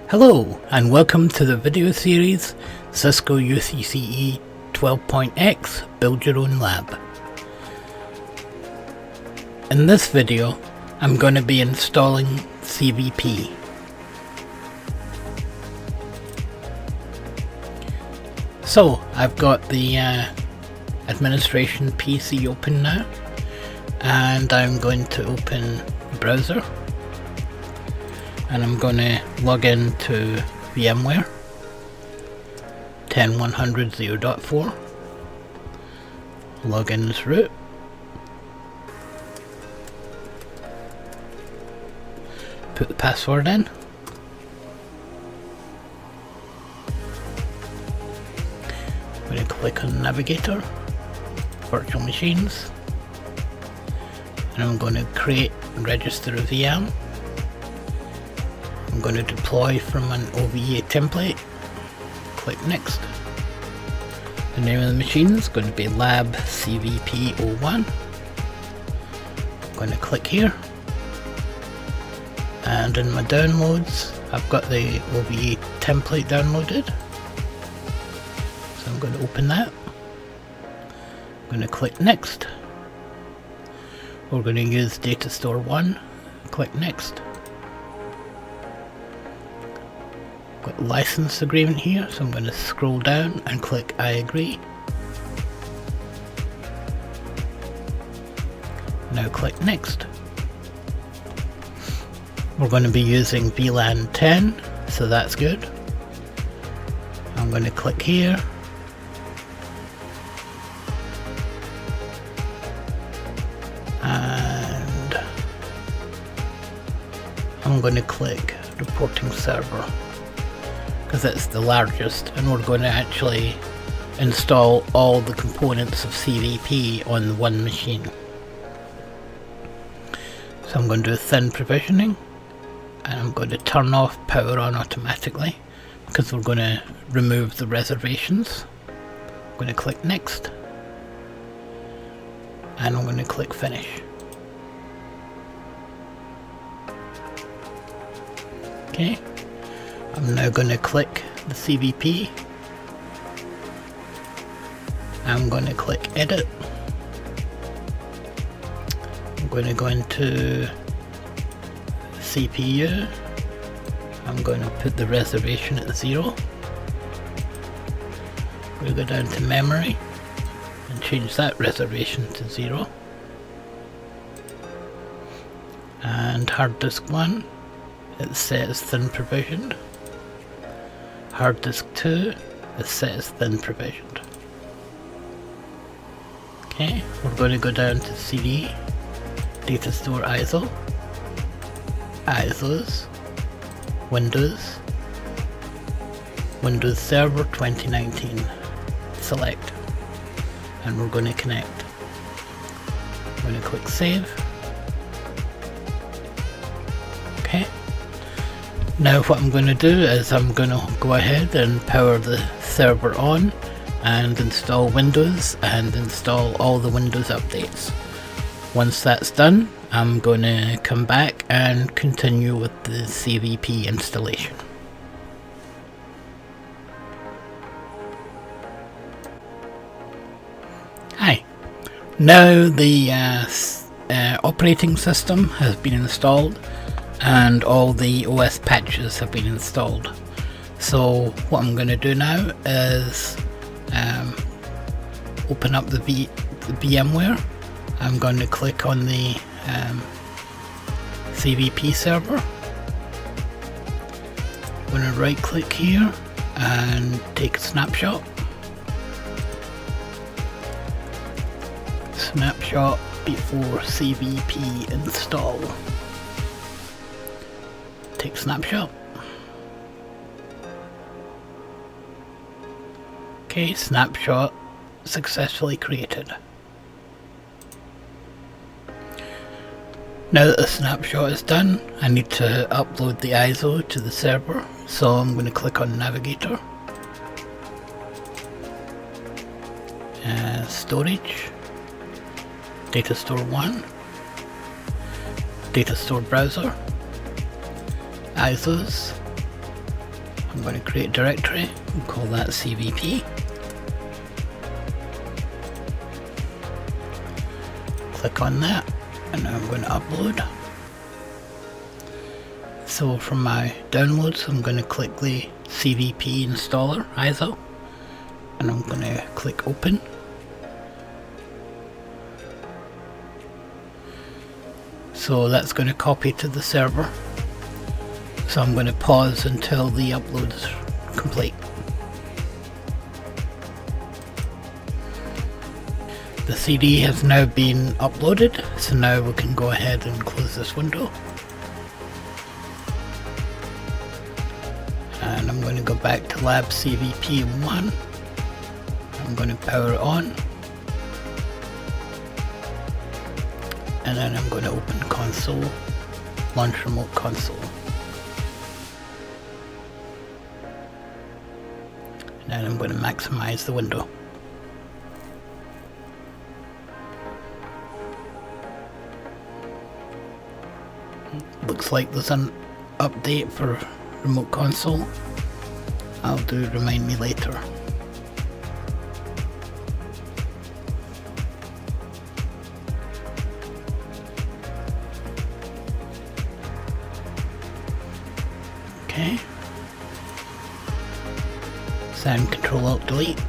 Hello and welcome to the video series Cisco UCCE 12.X Build Your Own Lab. In this video I'm going to be installing CVP. So I've got the administration PC open now, and I'm going to open the browser. And I'm going to log into VMware 10.100.0.4, log in as root, put the password in, I'm going to click on Navigator, Virtual Machines, and I'm going to create and register a VM. I'm going to deploy from an OVA template, click next. The name of the machine is going to be Lab CVP OVA. I'm going to click here, and in my downloads I've got the OVA template downloaded, so I'm going to open that. I'm going to click next. We're going to use Data Store 1, click next. Got license agreement here, so I'm going to scroll down and click I agree. Now click next. We're going to be using VLAN 10, so that's good. I'm going to click here. And I'm going to click reporting server, because it's the largest, and we're going to actually install all the components of CVP on one machine. So I'm going to do thin provisioning, and I'm going to turn off power on automatically because we're going to remove the reservations. I'm going to click next, and I'm going to click finish. Okay. I'm now going to click the CVP. I'm going to click edit. I'm going to go into CPU. I'm going to put the reservation at 0. We'll go down to memory and change that reservation to 0. And hard disk 1, it's set as thin provisioned. Hard disk 2 is set as thin provisioned. Okay, we're going to go down to CD, Data Store ISO, ISOs, Windows, Windows Server 2019, select, and we're going to connect. I'm going to click save. Okay. Now what I'm going to do is I'm going to go ahead and power the server on and install Windows and install all the Windows updates. Once that's done, I'm going to come back and continue with the CVP installation. Hi. Now the operating system has been installed and all the OS patches have been installed. So what I'm going to do now is open up the VMware. I'm going to click on the CVP server. I'm going to right click here and take a snapshot. Snapshot before CVP install. Take snapshot. Okay, snapshot successfully created. Now that the snapshot is done, I need to upload the ISO to the server, so I'm going to click on Navigator, Storage, Data Store 1, Data Store Browser, ISOs, I'm going to create a directory and call that CVP. Click on that, and now I'm going to upload. So from my downloads, I'm going to click the CVP installer ISO, and I'm going to click open. So that's going to copy to the server. So I'm going to pause until the upload is complete. The CD has now been uploaded, so now we can go ahead and close this window. And I'm going to go back to Lab CVP 1. I'm going to power it on. And then I'm going to open console, launch remote console. And then I'm going to maximize the window. Looks like there's an update for remote console. I'll do remind me later. Okay. Then Control Alt Delete.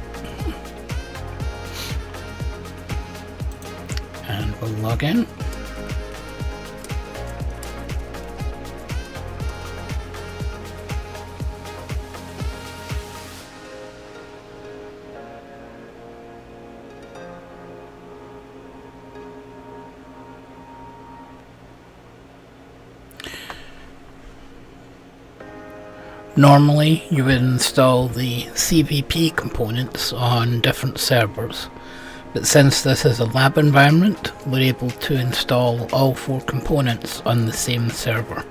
And we'll log in. Normally you would install the CVP components on different servers, but since this is a lab environment, we're able to install all 4 components on the same server.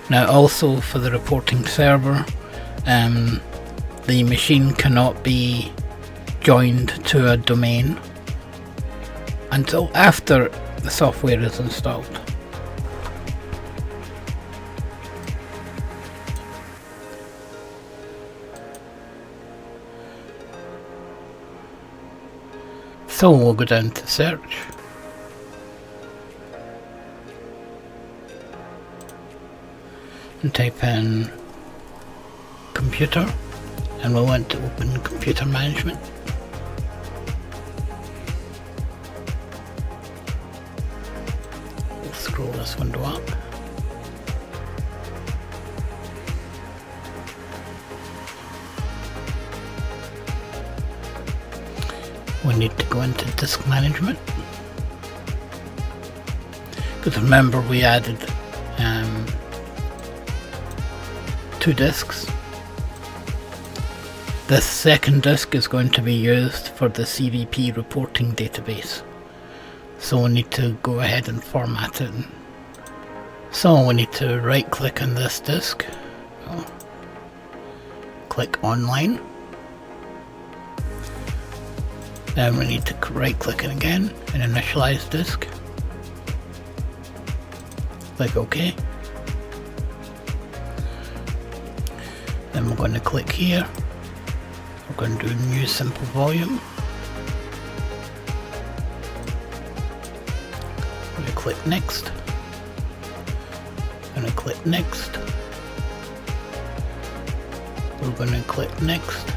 Now also for the reporting server, the machine cannot be joined to a domain until after the software is installed. So we'll go down to search. And type in computer, and we'll want to open computer management. We'll scroll this window up. We need to go into disk management, because remember we added 2 disks. This second disk is going to be used for the CVP reporting database, so we need to go ahead and format it. So we need to right click on this disk, click online. Then we need to right click it again and initialize disk. Click OK. Then we're going to click here. We're going to do new simple volume. We're going to click next. We're going to click next. We're going to click next.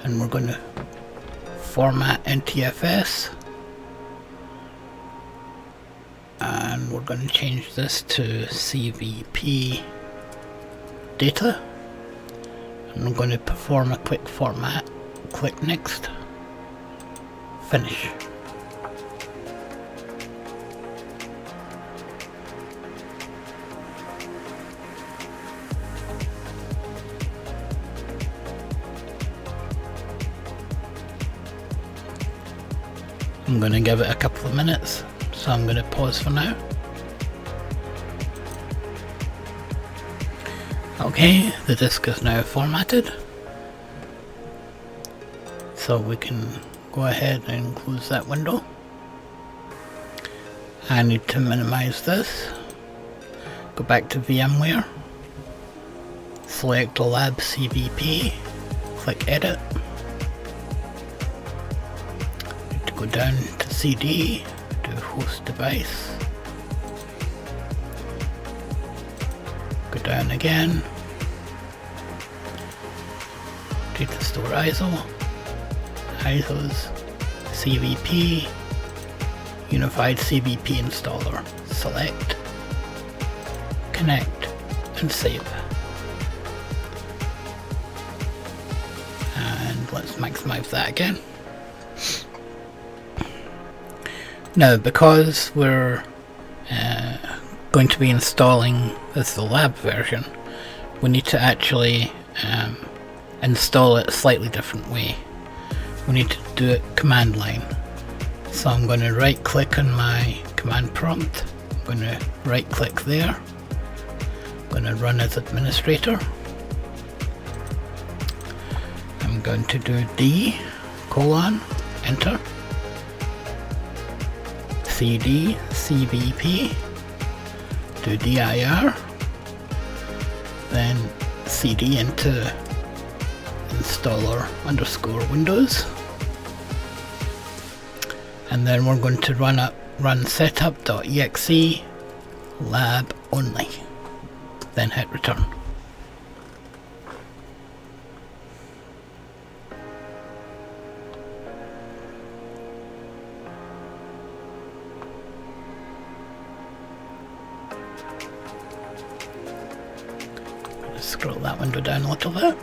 And we're going to format NTFS, and we're going to change this to CVP data, and I'm going to perform a quick format. Click next, finish. I'm going to give it a couple of minutes, so I'm going to pause for now. Okay, the disk is now formatted, so we can go ahead and close that window. I need to minimize this. Go back to VMware. Select Lab CVP. Click Edit. Need to go down to CD. Do Host Device. Go down again. Data Store ISO. ISOs. CVP. Unified CVP installer. Select. Connect. And save. And let's maximize that again. Now, because we're going to be installing this the lab version, we need to actually install it a slightly different way. We need to do it command line. So I'm going to right click on my command prompt. I'm going to right click there. I'm going to run as administrator. I'm going to do D:, enter. CD CVP, do dir, then CD into installer _ Windows, and then we're going to run setup.exe lab only, then hit return. Scroll that window down a little bit.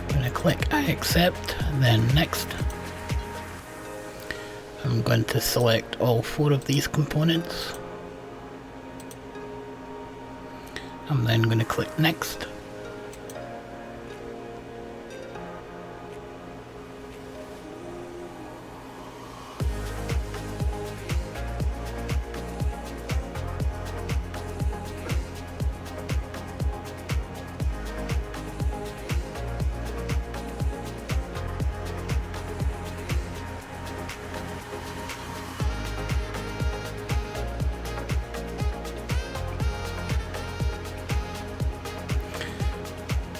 I'm going to click I accept, then next. I'm going to select all 4 of these components. I'm then going to click next.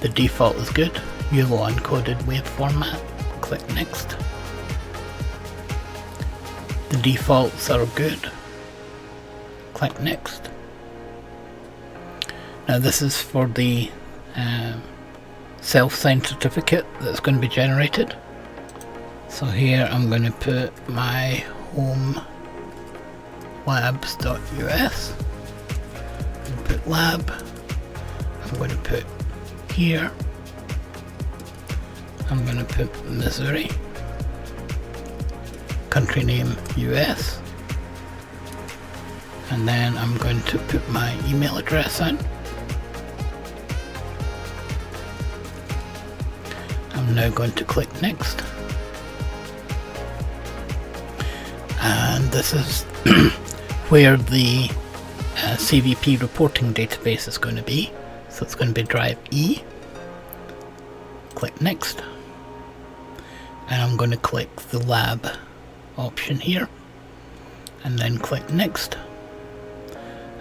The default is good, ULO encoded wave format, click next. The defaults are good, click next. Now this is for the self-signed certificate that's going to be generated. So here I'm going to put my home labs.us, I'm going to put lab, I'm going to put here, I'm going to put Missouri, country name US, and then I'm going to put my email address in. I'm now going to click next, and this is where the CVP reporting database is going to be. So it's going to be drive E. Click next, and I'm going to click the lab option here, and then click next,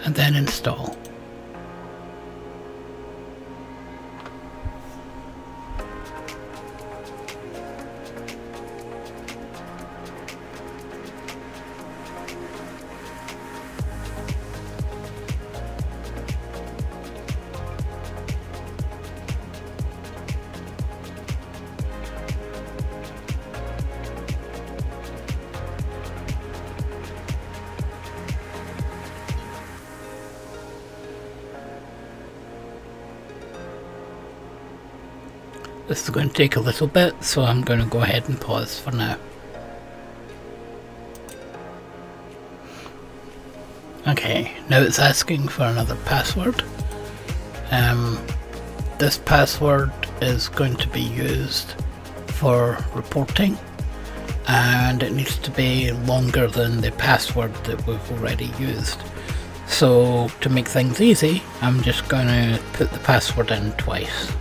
and then install. This is going to take a little bit, so I'm going to go ahead and pause for now. Okay, now it's asking for another password. This password is going to be used for reporting, and it needs to be longer than the password that we've already used. So to make things easy, I'm just going to put the password in twice.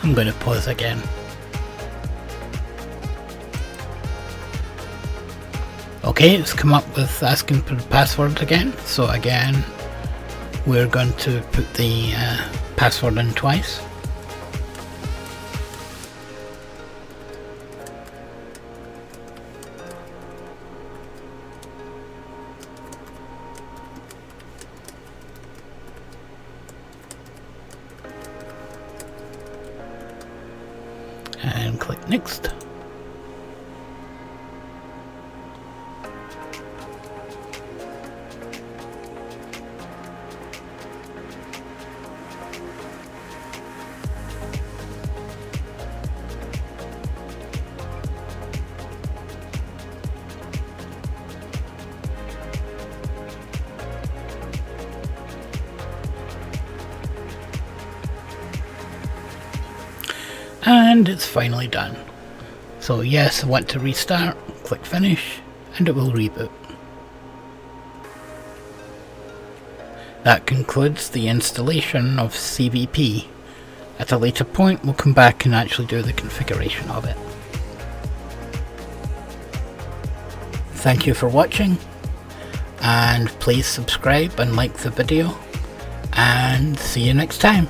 I'm going to pause again. Okay, it's come up with asking for the password again, so again we're going to put the password in twice. And click next. And it's finally done. So yes, I want to restart, click finish, and it will reboot. That concludes the installation of CVP. At a later point we'll come back and actually do the configuration of it. Thank you for watching, and please subscribe and like the video, and see you next time.